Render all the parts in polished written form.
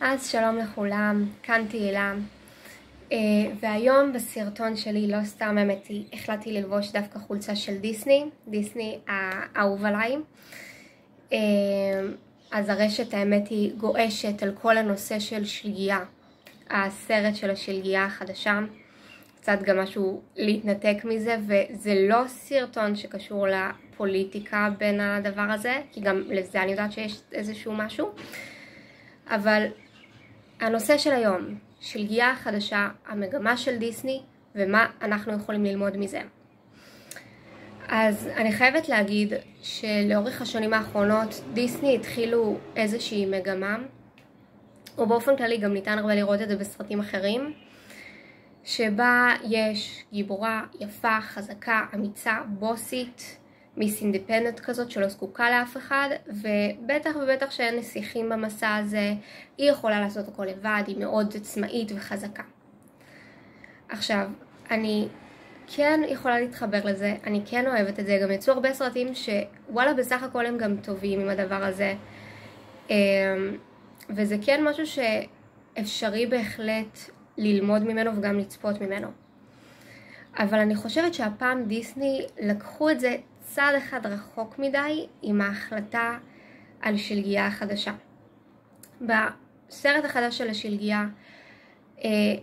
אז שלום לכולם, כאן תהילה. והיום בסרטון שלי לא סתם החלטתי ללבוש דווקא חולצה של דיסני האהוב עליי. אז הרשת האמת היא גועשת על כל הנושא של שלגיה, הסרט של השלגיה החדשה. קצת גם משהו להתנתק מזה, וזה לא סרטון שקשור לפוליטיקה בין הדבר הזה, כי גם לזה אני יודעת שיש איזשהו משהו. אבל הנושא של היום, שלגיה החדשה, המגמה של דיסני ומה אנחנו יכולים ללמוד מזה. אז אני חייבת להגיד שלאורך השנים האחרונות דיסני התחילו איזושהי מגמה, או באופן כללי גם ניתן הרבה לראות את זה בסרטים אחרים, שבה יש גיבורה יפה, חזקה, אמיצה, בוסית, מיס אינדיפנדנט כזאת שלא זקוקה לאף אחד, ובטח ובטח שאין נסיכים במסע הזה, היא יכולה לעשות הכל לבד, היא מאוד עצמאית וחזקה. עכשיו, אני כן יכולה להתחבר לזה, אני כן אוהבת את זה, גם יצאו הרבה סרטים שוואלה בסך הכל הם גם טובים עם הדבר הזה, וזה כן משהו שאפשרי בהחלט ללמוד ממנו וגם לצפות ממנו. אבל אני חושבת שהפעם דיסני לקחו את זה צעד אחד רחוק מדי עם ההחלטה על שלגיה החדשה. בסרט החדש של השלגיה,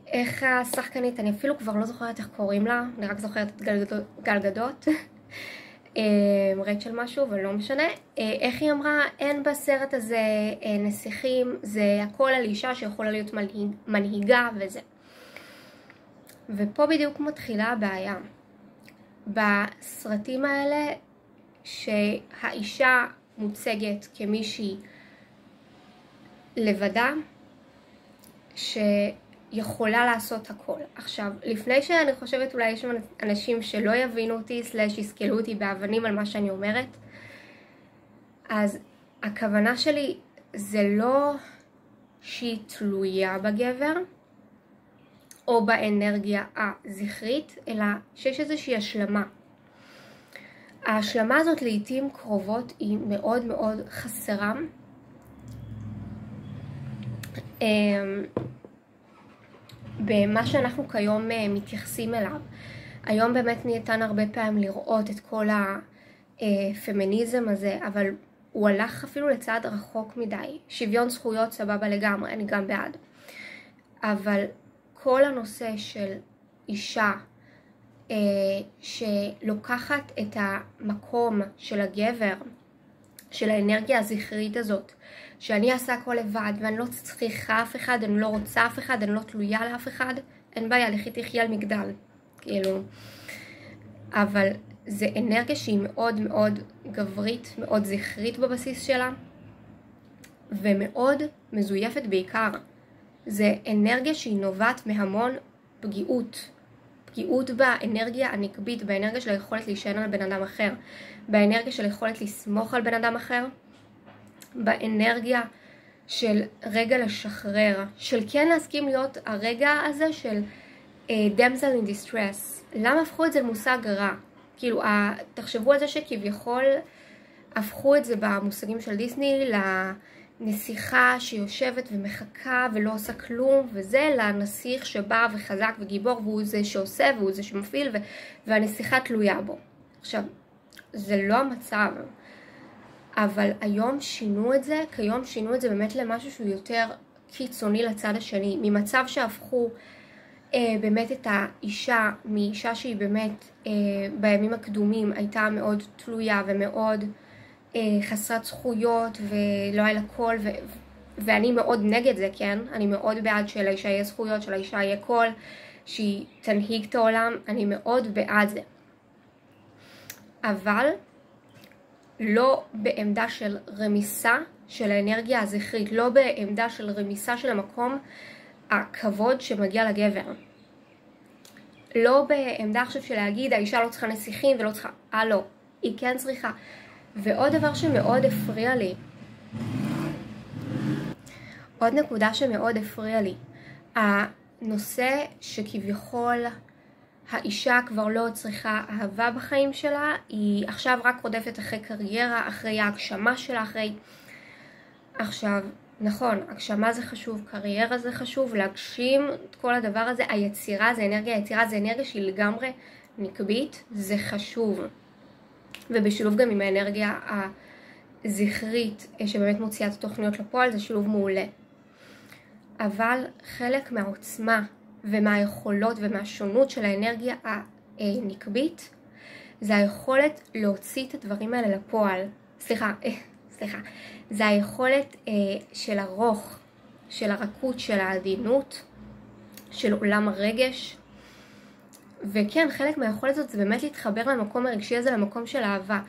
איך השחקנית, אני אפילו כבר לא זוכרת איך קוראים לה, אני רק זוכרת את גל גדות, רייצ'ל משהו ולא משנה, איך היא אמרה, אין בסרט הזה נסיכים, זה הכל על אישה שיכולה להיות מנהיגה וזה. ופה בדיוק מתחילה הבעיה. בסרטים האלה שהאישה מוצגת כמישהי לבדה שיכולה לעשות הכל. עכשיו, לפני שאני חושבת אולי יש אנשים שלא יבינו אותי / יסקלו אותי באבנים על מה שאני אומרת, אז הכוונה שלי זה לא שהיא תלויה בגבר או באנרגיה הזכרית, אלא שיש איזושהי השלמה. ההשלמה הזאת לעתים קרובות היא מאוד מאוד חסרה. במה שאנחנו כיום מתייחסים אליו. היום באמת ניתן הרבה פעמים לראות את כל הפמיניזם הזה, אבל הוא הלך אפילו לצעד רחוק מדי. שוויון זכויות סבבה לגמרי, אני גם בעד. אבל כל הנושא של אישה שלוקחת את המקום של הגבר, של האנרגיה הזכרית הזאת, שאני אעשה הכל לבד ואני לא צריכה אף אחד, אני לא רוצה אף אחד, אני לא תלויה לאף אחד, אין בעיה, לכי תחי על מגדל, כאילו. אבל זה אנרגיה שהיא מאוד מאוד גברית, מאוד זכרית בבסיס שלה, ומאוד מזויפת בעיקר. זה אנרגיה שהיא נובעת מהמון פגיעות באנרגיה הנקבית, באנרגיה של היכולת להישען על בן אדם אחר, באנרגיה של היכולת לסמוך על בן אדם אחר, באנרגיה של רגע לשחרר, של כן להסכים להיות הרגע הזה של damsel in distress. למה הפכו את זה למושג רע? כאילו, תחשבו על זה שכביכול הפכו את זה במושגים של דיסני לנסיכה שיושבת ומחכה ולא עושה כלום, וזה לנסיך שבא וחזק וגיבור, והוא זה שעושה והוא זה שמפעיל, והנסיכה תלויה בו. עכשיו, זה לא המצב. אבל היום שינו את זה, כיום שינו את זה באמת למשהו שהוא יותר קיצוני לצד השני, ממצב שהפכו באמת את האישה, מאישה שהיא באמת בימים הקדומים הייתה מאוד תלויה ומאוד חסרת זכויות ולא היה לה קול, ואני מאוד נגד זה, כן? אני מאוד בעד שלאישה יהיה זכויות, שלאישה יהיה קול, שהיא תנהיג את העולם, אני מאוד בעד זה. אבל לא בעמדה של רמיסה של האנרגיה הזכרית, לא בעמדה של רמיסה של המקום הכבוד שמגיע לגבר. לא בעמדה עכשיו של להגיד האישה לא צריכה נסיכים ולא צריכה, לא, היא כן צריכה. ועוד דבר שמאוד הפריע לי, עוד נקודה שמאוד הפריע לי, הנושא שכביכול האישה כבר לא צריכה אהבה בחיים שלה, היא עכשיו רק רודפת אחרי קריירה, אחרי ההגשמה שלה, עכשיו, נכון, הגשמה זה חשוב, קריירה זה חשוב, להגשים את כל הדבר הזה, היצירה זה אנרגיה, היצירה זה אנרגיה שהיא לגמרי נקבית, זה חשוב. ובשילוב גם עם האנרגיה הזכרית שבאמת מוציאה את התוכניות לפועל, זה שילוב מעולה. אבל חלק מהעוצמה ומהיכולות ומהשונות של האנרגיה הנקבית, זה היכולת להוציא את הדברים האלה לפועל. סליחה, זה היכולת של הרוך, של הרכות, של העדינות, של עולם הרגש. וכן, חלק מהיכולת הזאת זה באמת להתחבר למקום הרגשי הזה, למקום של אהבה.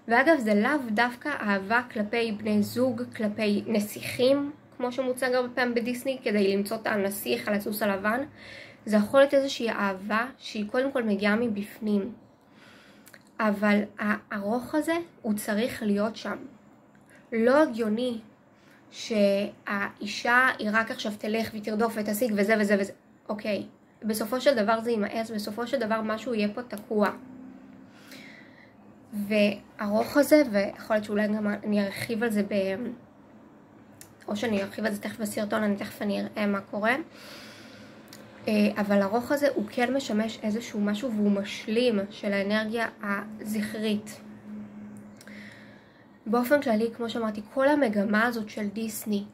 ואגב, זה לאו דווקא אהבה כלפי בני זוג, כלפי נסיכים, כמו שמוצג הרבה פעמים בדיסני, כדי למצוא את הנסיך על הסוס הלבן. זה יכול להיות איזושהי אהבה שהיא קודם כל מגיעה מבפנים. אבל הרוך הזה הוא צריך להיות שם. לא הגיוני שהאישה היא רק עכשיו תלך ותרדוף ותשיג וזה וזה וזה. אוקיי, בסופו של דבר זה יימאס, בסופו של דבר משהו יהיה פה תקוע. והרוך הזה, ויכול להיות שאולי גם אני ארחיב על זה או שאני ארחיב על זה תכף בסרטון, תכף אני אראה מה קורה. אבל הרוך הזה הוא כן משמש איזשהו משהו והוא משלים של האנרגיה הזכרית. באופן כללי, כמו שאמרתי, כל המגמה הזאת של דיסני,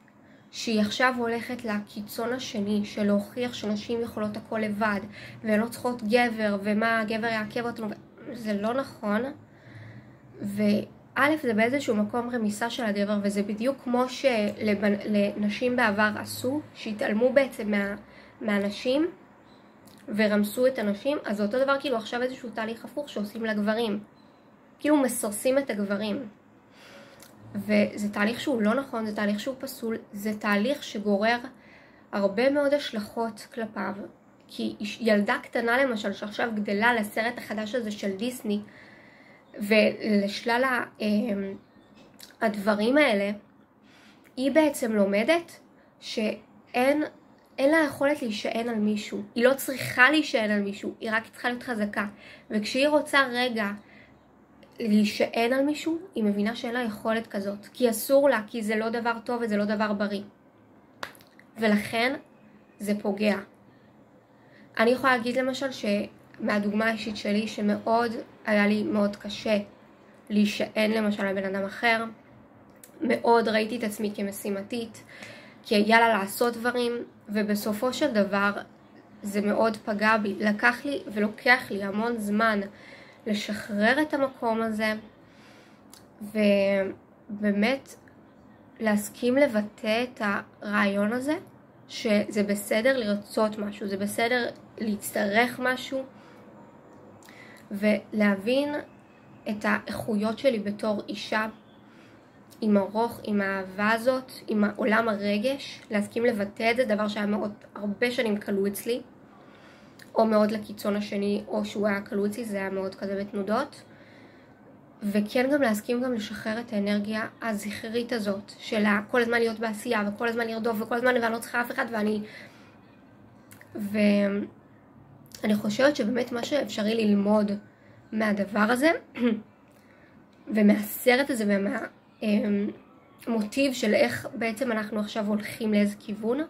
שהיא עכשיו הולכת לקיצון השני, של להוכיח שנשים יכולות הכל לבד, והן לא צריכות גבר, ומה הגבר יעכב אותנו, זה לא נכון. וא' זה באיזשהו מקום רמיסה של הגבר, וזה בדיוק כמו שלנשים בעבר עשו, שהתעלמו בעצם מהנשים, ורמסו את הנשים, אז זה אותו דבר כאילו עכשיו איזשהו תהליך הפוך שעושים לגברים. כאילו מסרסים את הגברים. וזה תהליך שהוא לא נכון, זה תהליך שהוא פסול, זה תהליך שגורר הרבה מאוד השלכות כלפיו. כי ילדה קטנה למשל שעכשיו גדלה לסרט החדש הזה של דיסני, ולשלל הדברים האלה, היא בעצם לומדת שאין לה יכולת להישען על מישהו. היא לא צריכה להישען על מישהו, היא רק צריכה להיות חזקה. וכשהיא רוצה רגע להישען על מישהו, היא מבינה שאין לה יכולת כזאת. כי אסור לה, כי זה לא דבר טוב וזה לא דבר בריא. ולכן זה פוגע. אני יכולה להגיד למשל מהדוגמה האישית שלי, שמאוד היה לי מאוד קשה להישען למשל על בן אדם אחר. מאוד ראיתי את עצמי כמשימתית, כי יאללה לעשות דברים, ובסופו של דבר זה מאוד פגע בי. לקח לי ולוקח לי המון זמן לשחרר את המקום הזה, ובאמת להסכים לבטא את הרעיון הזה, שזה בסדר לרצות משהו, זה בסדר להצטרך משהו, ולהבין את האיכויות שלי בתור אישה, עם הרוך, עם האהבה הזאת, עם עולם הרגש, להסכים לבטא את זה, דבר שהיה מאוד הרבה שנים קלו אצלי, או מאוד לקיצון השני, או שהוא היה קלו אצלי, זה היה מאוד כזה בתנודות. וכן גם להסכים גם לשחרר את האנרגיה הזכרית הזאת, של כל הזמן להיות בעשייה, וכל הזמן לרדוף, וכל הזמן ואני לא צריכה אף אחד, ואני חושבת שבאמת מה שאפשרי ללמוד מהדבר הזה, ומהסרט הזה, ומהמוטיב של איך בעצם אנחנו עכשיו הולכים לאיזה כיוון,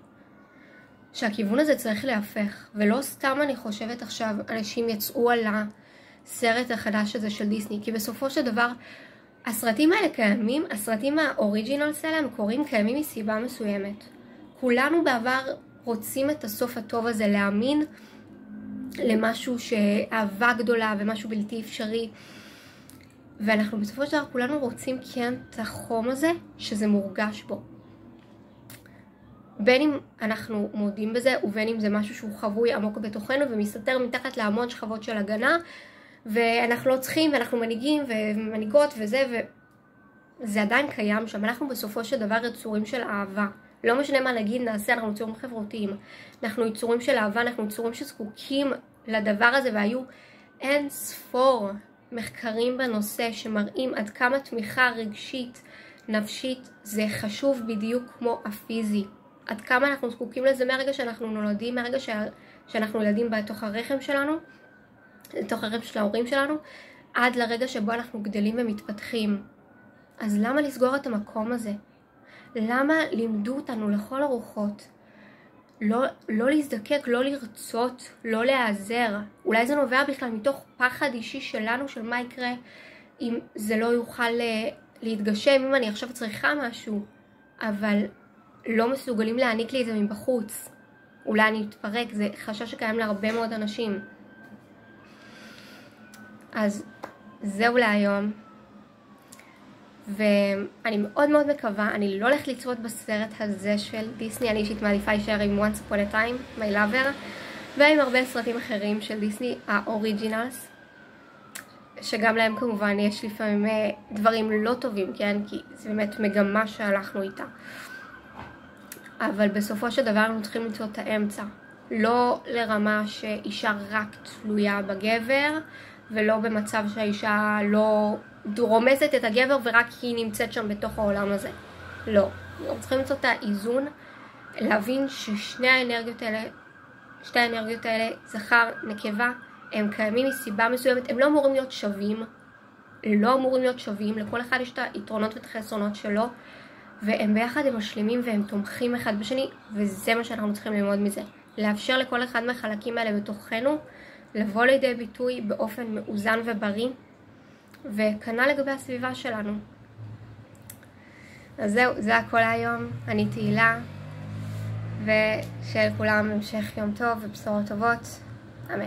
שהכיוון הזה צריך להפך. ולא סתם אני חושבת עכשיו אנשים יצאו על הסרט החדש הזה של דיסני, כי בסופו של דבר הסרטים האלה קיימים, הסרטים האוריג'ינלס האלה המקוריים קיימים מסיבה מסוימת. כולנו בעבר רוצים את הסוף הטוב הזה, להאמין למשהו שאהבה גדולה ומשהו בלתי אפשרי, ואנחנו בסופו של דבר כולנו רוצים כן את החום הזה שזה מורגש בו. בין אם אנחנו מודים בזה, ובין אם זה משהו שהוא חבוי עמוק בתוכנו ומסתתר מתחת להמון שכבות של הגנה, ואנחנו לא צריכים, ואנחנו מנהיגים ומנהיגות וזה, וזה עדיין קיים שם. אנחנו בסופו של דבר יצורים של אהבה. לא משנה מה נגיד נעשה, אנחנו יצורים חברותיים. אנחנו יצורים של אהבה, אנחנו יצורים שזקוקים לדבר הזה, והיו אין ספור מחקרים בנושא שמראים עד כמה תמיכה רגשית, נפשית, זה חשוב בדיוק כמו הפיזי. עד כמה אנחנו זקוקים לזה מהרגע שאנחנו נולדים, מהרגע שאנחנו ילדים בתוך הרחם שלנו, לתוך הרחם של ההורים שלנו, עד לרגע שבו אנחנו גדלים ומתפתחים. אז למה לסגור את המקום הזה? למה לימדו אותנו לכל הרוחות לא להזדקק, לא לרצות, לא להיעזר? אולי זה נובע בכלל מתוך פחד אישי שלנו של מה יקרה אם זה לא יוכל להתגשם, אם אני עכשיו צריכה משהו, אבל לא מסוגלים להעניק לי את זה מבחוץ. אולי אני אתפרק, זה חשש שקיים להרבה מאוד אנשים. אז זהו להיום. ואני מאוד מאוד מקווה, אני לא הולכת לצפות בסרט הזה של דיסני, אני אישית מעדיפה להישאר עם Once Upon a Time, My Lover, ועם הרבה סרטים אחרים של דיסני, האוריג'ינלס, שגם להם כמובן יש לפעמים דברים לא טובים, כן? כי זה באמת מגמה שהלכנו איתה. אבל בסופו של דבר אנחנו צריכים למצוא את האמצע. לא לרמה שאישה רק תלויה בגבר, ולא במצב שהאישה לא רומסת את הגבר ורק היא נמצאת שם בתוך העולם הזה. לא. אנחנו צריכים למצוא את האיזון, להבין ששני האנרגיות האלה, זכר, נקבה, הם קיימים מסיבה מסוימת, הם לא אמורים להיות שווים, לכל אחד יש את היתרונות ואת החסרונות שלו, והם ביחד הם משלימים והם תומכים אחד בשני, וזה מה שאנחנו צריכים ללמוד מזה. לאפשר לכל אחד מהחלקים האלה בתוכנו, לבוא לידי ביטוי באופן מאוזן ובריא, וכנ"ל לגבי הסביבה שלנו. אז זהו, זה הכל היום. אני תהילה, ושיהיה לכולם המשך יום טוב ובשורות טובות. אמן.